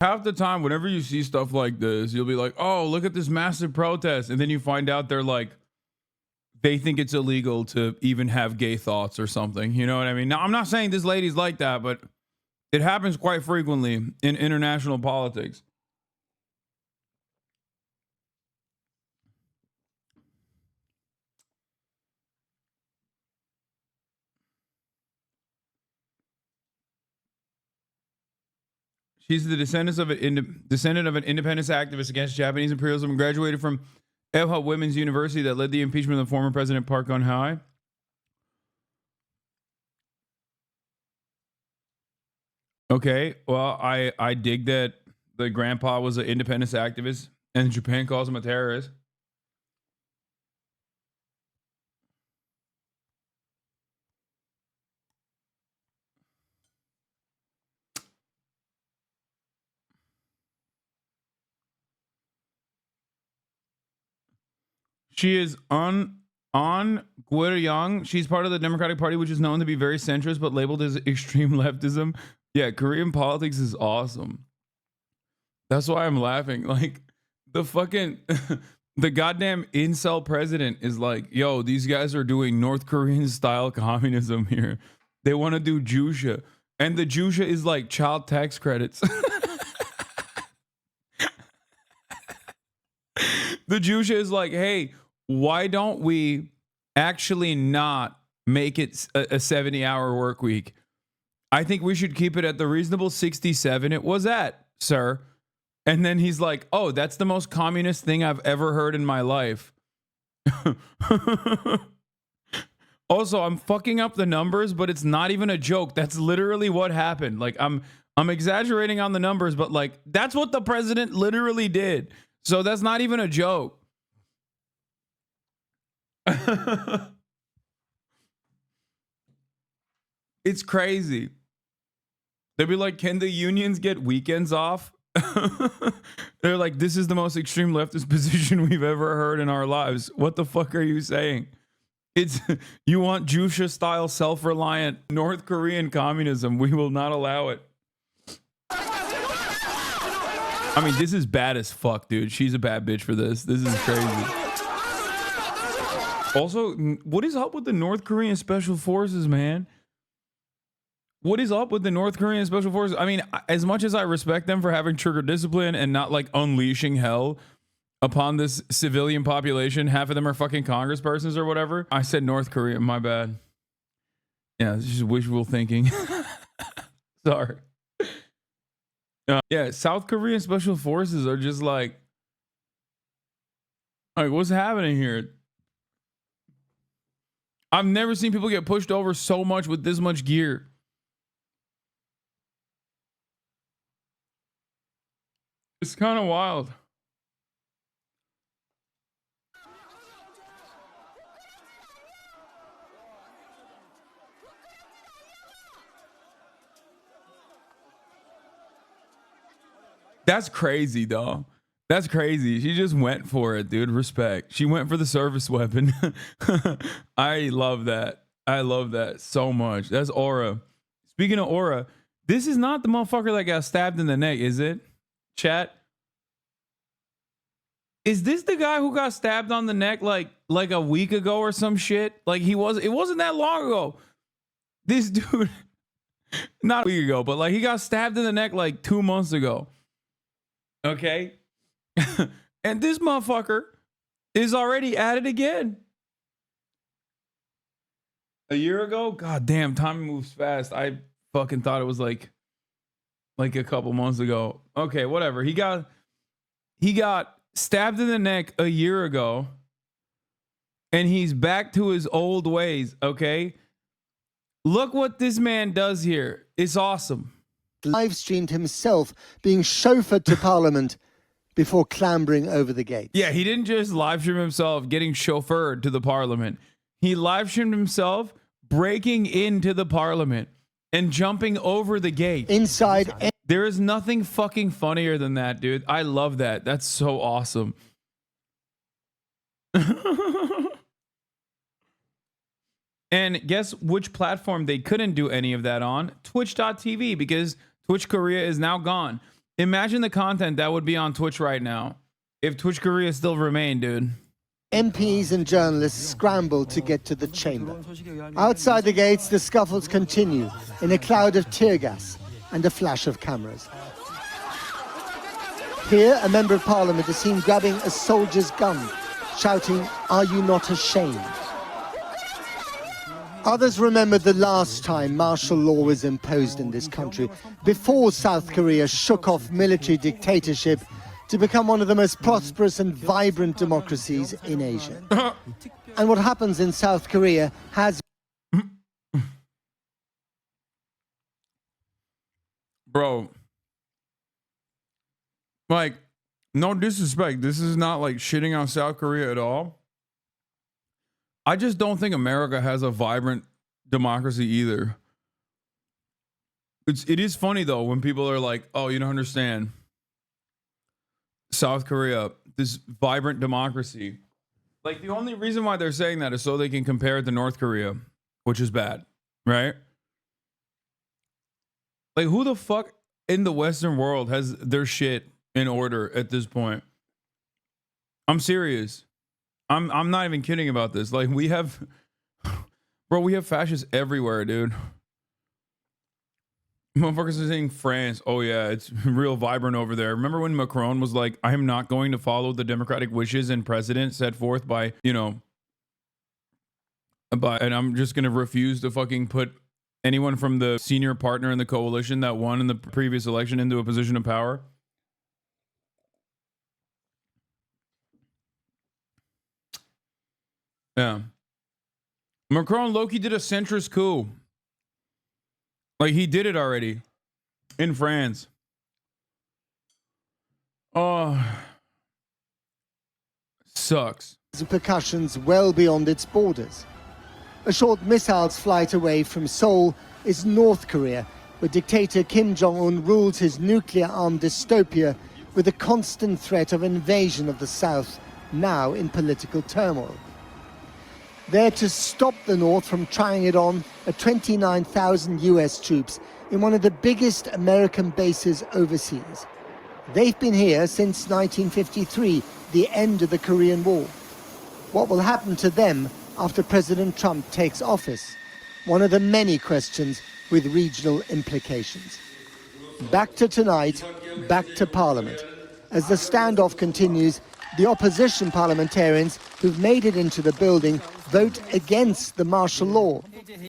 Half the time, whenever you see stuff like this, you'll be like, oh, look at this massive protest. And then you find out they think it's illegal to even have gay thoughts or something. You know what I mean? Now, I'm not saying this lady's like that, but it happens quite frequently in international politics. She's the descendant of an independence activist against Japanese imperialism and graduated from Ebha Women's University that led the impeachment of the former President Park Geun-hye. Okay, well, I dig that the grandpa was an independence activist and Japan calls him a terrorist. She is on Guoryang. She's part of the Democratic Party, which is known to be very centrist, but labeled as extreme leftism. Yeah, Korean politics is awesome. That's why I'm laughing. Like, the fucking the goddamn incel president is like, yo, these guys are doing North Korean style communism here. They want to do Jusha. And the Jusha is like child tax credits. The Jusha is like, hey, why don't we actually not make it a 70-hour work week? I think we should keep it at the reasonable 67 it was at, sir. And then he's like, oh, that's the most communist thing I've ever heard in my life. Also, I'm fucking up the numbers, but it's not even a joke. That's literally what happened. Like, I'm exaggerating on the numbers, but like, that's what the president literally did. So that's not even a joke. It's crazy. They'd be like, can the unions get weekends off? They're like, this is the most extreme leftist position we've ever heard in our lives. What the fuck are you saying? It's you want Jusha style self-reliant North Korean communism. We will not allow it. I mean, this is bad as fuck, dude. She's a bad bitch for this. This is crazy. Also, what is up with the North Korean Special Forces, man? What is up with the North Korean Special Forces? I mean, as much as I respect them for having trigger discipline and not like unleashing hell upon this civilian population, half of them are fucking congresspersons or whatever. I said North Korea, my bad. Yeah, it's just wishful thinking. Sorry. Yeah, South Korean Special Forces are just like, what's happening here? I've never seen people get pushed over so much with this much gear. It's kind of wild. That's crazy, though. That's crazy. She just went for it, dude. Respect. She went for the service weapon. I love that. I love that so much. That's Aura. Speaking of Aura, this is not the motherfucker that got stabbed in the neck, is it? Chat. Is this the guy who got stabbed on the neck like a week ago or some shit? Like it wasn't that long ago. This dude, not a week ago, but like he got stabbed in the neck like 2 months ago. Okay. And this motherfucker is already at it again. A year ago? God damn, time moves fast. I fucking thought it was like a couple months ago. Okay, whatever. He got stabbed in the neck a year ago, and he's back to his old ways, okay? Look what this man does here. It's awesome. Live streamed himself being chauffeured to Parliament before clambering over the gate. Yeah, he didn't just live stream himself getting chauffeured to the Parliament. He live streamed himself breaking into the Parliament and jumping over the gate. Inside. There is nothing fucking funnier than that, dude. I love that. That's so awesome. And guess which platform they couldn't do any of that on? Twitch.tv, because Twitch Korea is now gone. Imagine the content that would be on Twitch right now if Twitch Korea still remained, dude. MPs and journalists scramble to get to the chamber. Outside the gates, the scuffles continue in a cloud of tear gas and a flash of cameras. Here, a member of parliament is seen grabbing a soldier's gun, shouting, "Are you not ashamed?" Others remember the last time martial law was imposed in this country, before South Korea shook off military dictatorship to become one of the most prosperous and vibrant democracies in Asia. And what happens in South Korea has... Bro, like, no disrespect. This is not like shitting on South Korea at all. I just don't think America has a vibrant democracy either. It is funny though when people are like, "Oh, you don't understand. South Korea, this vibrant democracy." Like the only reason why they're saying that is so they can compare it to North Korea, which is bad, right? Like who the fuck in the Western world has their shit in order at this point? I'm serious. I'm not even kidding about this. Like we have fascists everywhere, dude. Motherfuckers are saying France. Oh yeah, it's real vibrant over there. Remember when Macron was like, "I am not going to follow the democratic wishes and precedent set forth by, and I'm just going to refuse to fucking put anyone from the senior partner in the coalition that won in the previous election into a position of power." Yeah. Macron low-key did a centrist coup. Like he did it already in France. Oh, sucks. Repercussions well beyond its borders. A short missile's flight away from Seoul is North Korea, where dictator Kim Jong-un rules his nuclear-armed dystopia with the constant threat of invasion of the South, now in political turmoil. There to stop the North from trying it on are 29,000 US troops in one of the biggest American bases overseas. They've been here since 1953, the end of the Korean War. What will happen to them after President Trump takes office? One of the many questions with regional implications. Back to tonight, back to Parliament. As the standoff continues, the opposition parliamentarians who've made it into the building vote against the martial law.